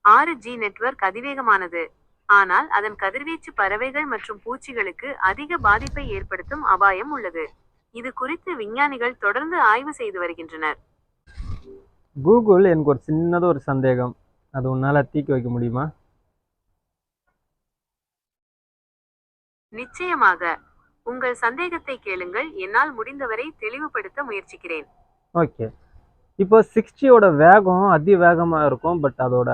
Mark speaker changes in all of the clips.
Speaker 1: 6G network அதிவேகமானது, ஆனால் அதன் கதிர்வீச்சு பறவைகள் மற்றும் பூச்சிகளுக்கு அதிக பாதிப்பை ஏற்படுத்தும் அபாயம் உள்ளது. இது குறித்து விஞ்ஞானிகள் தொடர்ந்து ஆய்வு செய்து வருகின்றனர்.
Speaker 2: கூகுள், எனக்கு ஒரு சின்னது ஒரு சந்தேகம், அது உன்னால தீர்க்க வைக்க முடியுமா?
Speaker 1: நிச்சயமாக. உங்கள் சந்தேகத்தை கேளுங்கள், என்னால் முடிந்தவரை தெளிவுபடுத்த முயற்சிக்கிறேன்.
Speaker 2: ஓகே. இப்போ 6Gயோட வேகம் அதிவேகமாக இருக்கும், பட் அதோட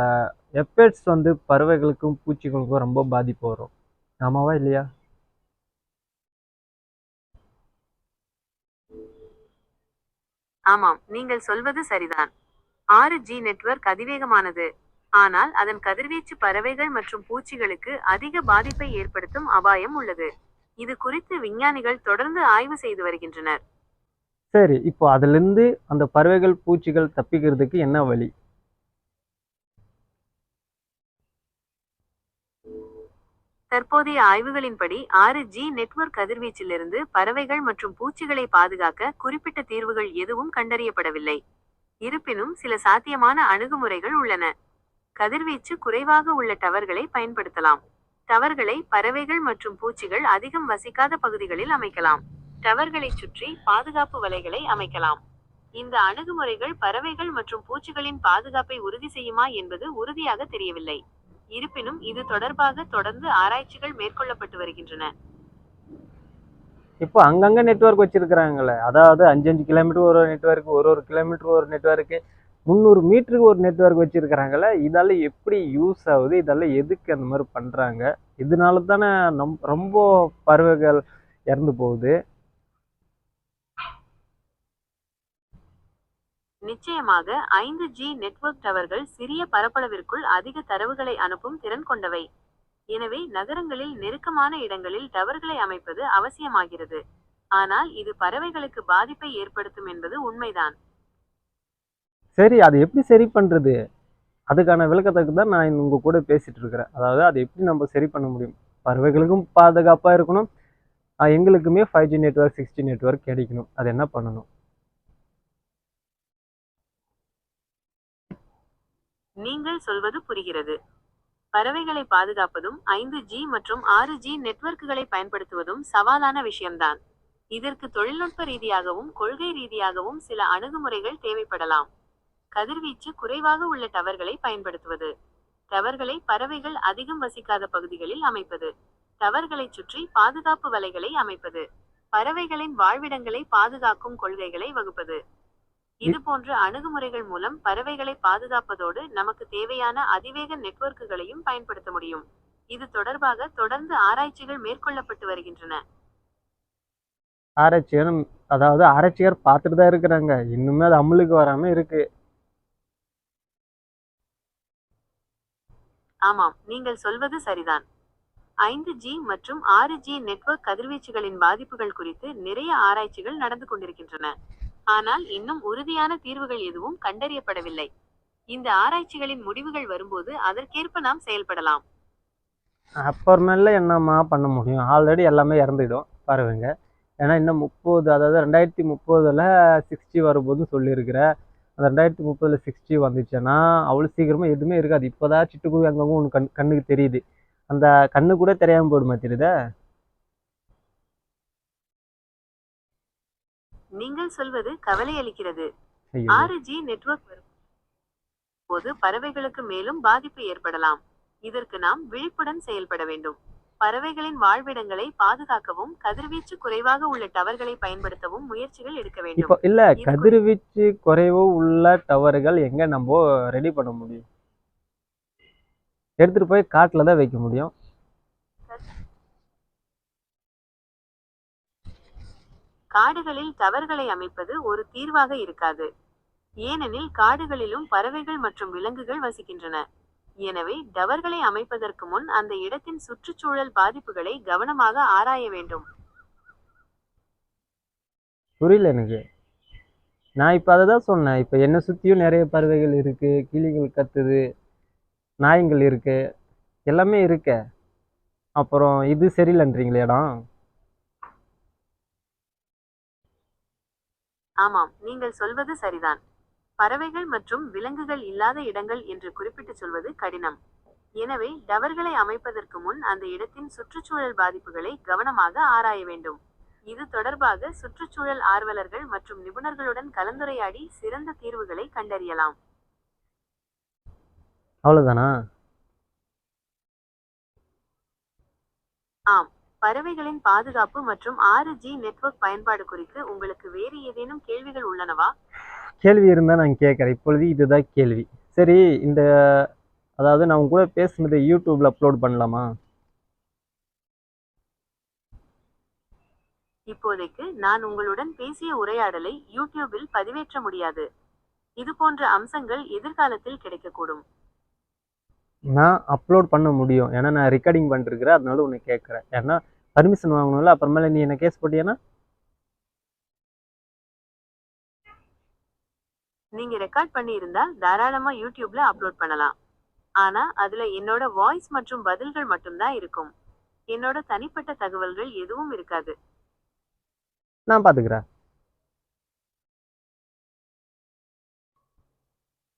Speaker 2: எஃபெக்ட்ஸ் வந்து பறவைகளுக்கும் பூச்சிகளுக்கும் ரொம்ப பாதிப்பு வரும். ஆமாவா இல்லையா?
Speaker 1: ஆமாம், நீங்கள் சொல்வது சரிதான். 6G நெட்வொர்க் அதிவேகமானது, ஆனால் அதன் கதிர்வீச்சு பறவைகள் மற்றும் பூச்சிகளுக்கு அதிக பாதிப்பை ஏற்படுத்தும் அபாயம் உள்ளது. இது குறித்து விஞ்ஞானிகள் தொடர்ந்து ஆய்வு செய்து வருகின்றனர்.
Speaker 2: சரி, இப்போ அதிலிருந்து அந்த பறவைகள் பூச்சிகள் தப்பிக்கிறதுக்கு என்ன வழி?
Speaker 1: தற்போதைய ஆய்வுகளின்படி 6G நெட்வொர்க் கதிர்வீச்சிலிருந்து பறவைகள் மற்றும் பூச்சிகளை பாதுகாக்க குறிப்பிட்ட தீர்வுகள் எதுவும் கண்டறியப்படவில்லை. இருப்பினும் சில சாத்தியமான அணுகுமுறைகள் உள்ளன. கதிர்வீச்சு குறைவாக உள்ள டவர்களை பயன்படுத்தலாம். டவர்களை பறவைகள் மற்றும் பூச்சிகள் அதிகம் வசிக்காத பகுதிகளில் அமைக்கலாம். டவர்களைச் சுற்றி பாதுகாப்பு வலைகளை அமைக்கலாம். இந்த அணுகுமுறைகள் பறவைகள் மற்றும் பூச்சிகளின் பாதுகாப்பை உறுதி செய்யுமா என்பது உறுதியாக தெரியவில்லை. இருப்பினும் இது தொடர்பாக தொடர்ந்து ஆராய்ச்சிகள் மேற்கொள்ளப்பட்டு வருகின்றன.
Speaker 2: இப்போ அங்கங்க நெட்வொர்க் வச்சிருக்கிறாங்களே, அதாவது 5 கிலோமீட்டர் ஒரு நெட்வொர்க், ஒரு கிலோமீட்டர் ஒரு நெட்வொர்க்கு, 300 மீட்டருக்கு ஒரு நெட்வொர்க் வச்சிருக்கிறாங்களே, இதெல்லாம் எப்படி யூஸ் ஆகுது? இதெல்லாம் எதுக்கு அந்த மாதிரி பண்றாங்க? இதனால தானே ரொம்ப பறவைகள் இறந்து போகுது.
Speaker 1: நிச்சயமாக 5G நெட்வொர்க் டவர்கள் சிறிய பரப்பளவிற்குள் அதிக தரவுகளை அனுப்பும் திறன் கொண்டவை. எனவே நகரங்களில் நெருக்கமான இடங்களில் டவர்களை அமைப்பது அவசியமாகிறது. ஆனால் இது பறவைகளுக்கு பாதிப்பை ஏற்படுத்தும் என்பது உண்மைதான்.
Speaker 2: சரி, அது எப்படி சரி பண்றது? அதுக்கான விளக்கத்துக்கு தான் நான் உங்க கூட பேசிட்டு இருக்கிறேன். அதாவது அதை எப்படி நம்ம சரி பண்ண முடியும்? பறவைகளுக்கும் பாதுகாப்பா இருக்கணும், எங்களுக்குமே 5G நெட்வொர்க் 6G நெட்வொர்க் கிடைக்கணும். அது என்ன பண்ணணும்?
Speaker 1: நீங்கள் சொல்வது புரிகிறது. பறவைகளை பாதுகாப்பதும் 5G மற்றும் 6G நெட்வொர்க்குகளை பயன்படுத்துவதும் சவாலான விஷயம்தான். இதற்கு தொழில்நுட்ப ரீதியாகவும் கொள்கை ரீதியாகவும் சில அணுகுமுறைகள் தேவைப்படலாம். கதிர்வீச்சு குறைவாக உள்ள டவர்களை பயன்படுத்துவது. டவர்களை பறவைகள் அதிகம் வசிக்காத பகுதிகளில் அமைப்பது. டவர்களைச் சுற்றி பாதுகாப்பு வலைகளை அமைப்பது. பறவைகளின் வாழ்விடங்களை பாதுகாக்கும் கொள்கைகளை வகுப்பது. இது போன்ற அணுகுமுறைகள் மூலம் பறவைகளை பாதுகாப்பதோடு நமக்கு தேவையான அதிவேக நெட்வொர்க்குகளையும் பயன்படுத்த முடியும். இது தொடர்பாக தொடர்ந்து ஆராய்ச்சிகள் மேற்கொள்ளப்பட்டு வருகின்றன.
Speaker 2: ஆராய்ச்சியர், அதாவது ஆராய்ச்சியர் பார்த்துட்டு தான் இருக்கிறாங்க, இன்னுமே அது அமலுக்கு வராம இருக்கு.
Speaker 1: ஆமாம், நீங்கள் சொல்வது சரிதான். 5G மற்றும் 6G நெட்வொர்க் கதிர்வீச்சுகளின் பாதிப்புகள் குறித்து நிறைய ஆராய்ச்சிகள் நடந்து கொண்டிருக்கின்றன. ஆனால் இன்னும் உறுதியான தீர்வுகள் எதுவும் கண்டறியப்படவில்லை. இந்த ஆராய்ச்சிகளின் முடிவுகள் வரும்போது அதற்கேற்ப நாம் செயல்படலாம்.
Speaker 2: அப்புறமேல என்னம்மா பண்ண முடியும்? ஆல்ரெடி எல்லாமே இறந்துடும் பறவைங்க. ஏன்னா இன்னும் 30, அதாவது 2030 6G வரும்போது சொல்லியிருக்கிற. அந்த 2030 6G வந்துச்சுன்னா அவ்வளோ சீக்கிரமா எதுவுமே இருக்காது. இப்போதான் சிட்டுக்குருவி அங்கங்க ஒன்று கண்ணுக்கு தெரியுது. அந்த கண்ணு கூட தெரியாம போயிடுமா தெரியுதா?
Speaker 1: நீங்கள் சொல்வது கவலையளிக்கிறது.
Speaker 2: ஐயோ.
Speaker 1: 6G நெட்வொர்க் வரும்போது பறவைகளுக்கு மேலும் பாதிப்பு ஏற்படலாம். இதற்கு நாம் விழிப்புடன் செயல்பட வேண்டும். பறவைகளின் வாழ்விடங்களை பாதுகாக்கவும் கதிர்வீச்சு குறைவாக உள்ள டவர்களை பயன்படுத்தவும் முயற்சிகள் எடுக்க வேண்டும்.
Speaker 2: இப்போ இல்ல, கதிர்வீச்சு குறைவு உள்ள டவர்கள் எங்க நம்ம ரெடி பண்ண முடியும்? எடுத்துட்டு போய் காட்டுல தான் வைக்க முடியும்.
Speaker 1: காடுகளில் டவர்களை அமைப்பது ஒரு தீர்வாக இருக்காது. ஏனெனில் காடுகளிலும் பறவைகள் மற்றும் விலங்குகள் வசிக்கின்றன. எனவே டவர்களை அமைப்பதற்கு முன் அந்த இடத்தின் சுற்றுச்சூழல் பாதிப்புகளை கவனமாக ஆராய வேண்டும்.
Speaker 2: புரியல எனக்கு. நான் இப்போ அதை தான் சொன்னேன். இப்போ என்னை சுற்றியும் நிறைய பறவைகள் இருக்கு, கிளிகள் கத்துது, நாய்கள் இருக்கு, எல்லாமே இருக்கு. அப்புறம் இது சரியில்லைன்றீங்களே இடம்?
Speaker 1: ஆமாம், நீங்கள் சொல்வது சரிதான். பறவைகள் மற்றும் விலங்குகள் இல்லாத இடங்கள் என்று குறிப்பிட்டு சொல்வது கடினம். எனவே டவர்களை அமைப்பதற்கு முன் அந்த இடத்தின் சுற்றுச்சூழல் பாதிப்புகளை கவனமாக ஆராய வேண்டும். இது தொடர்பாக சுற்றுச்சூழல் ஆர்வலர்கள் மற்றும் நிபுணர்களுடன் கலந்துரையாடி சிறந்த தீர்வுகளை கண்டறியலாம்.
Speaker 2: அவ்வளோதானா?
Speaker 1: ஆம், பறவைகளின் பாதுகாப்பு மற்றும் 6G நெட்வொர்க் பயன்பாடு குறித்து உங்களுக்கு வேறு ஏதேனும் கேள்விகள் உள்ளனவா?
Speaker 2: கேள்வி இருந்தால் நான் கேட்குறேன். இப்பொழுது இதுதான் கேள்வி. சரி, அதாவது நான் உங்க கூட பேசுனது யூடியூப்ல அப்லோட் பண்ணலாமா?
Speaker 1: இப்போதைக்கு நான் உங்களுடன் பேசிய உரையாடலை யூடியூபில் பதிவேற்ற முடியாது. இது போன்ற அம்சங்கள் எதிர்காலத்தில் கிடைக்கக்கூடும்.
Speaker 2: நான் அப்லோட் பண்ண முடியும். ஏன்னா நான் ரெக்கார்டிங் பண்ணிருக்கிறேன். அதனால உன்னை கேட்குறேன். ஏன்னா பர்மிஷன் வாங்கணும்ல. அப்புறமேல நீ என்ன கேஸ் போட்டியானா?
Speaker 1: நீங்க ரெக்கார்ட் பண்ணி இருந்தா தாராளமா யூடியூப்ல அப்லோட் பண்ணலாம். ஆனா அதுல என்னோட வாய்ஸ் மற்றும் பதில்கள் மட்டும்தான் இருக்கும். என்னோட தனிப்பட்ட தகவல்கள் எதுவும் இருக்காது.
Speaker 2: நான் பார்த்துக்கிறேன்.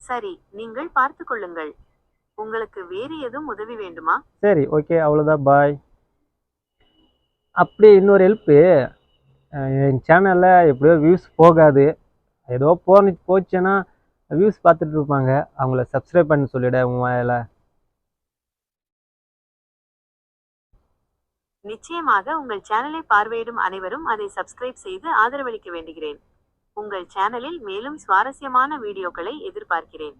Speaker 1: சரி, நீங்கள் பார்த்துக் கொள்ளுங்கள். உங்களுக்கு வேறு எதுவும் உதவி வேண்டுமா?
Speaker 2: சரி, ஓகே, அவ்வளோதான். பாய். அப்படியே இன்னொரு ஹெல்ப்பு. என் சேனலில் எப்படியோ வியூஸ் போகாது. ஏதோ போச்சுன்னா வியூஸ் பார்த்துட்டு இருப்பாங்க. அவங்கள சப்ஸ்கிரைப் பண்ண சொல்லிவிட உன் வாயில.
Speaker 1: நிச்சயமாக உங்கள் சேனலை பார்வையிடும் அனைவரும் அதை சப்ஸ்கிரைப் செய்து ஆதரவளிக்க வேண்டுகிறேன். உங்கள் சேனலில் மேலும் சுவாரஸ்யமான வீடியோக்களை எதிர்பார்க்கிறேன்.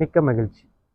Speaker 2: மிக்க மகிழ்ச்சி.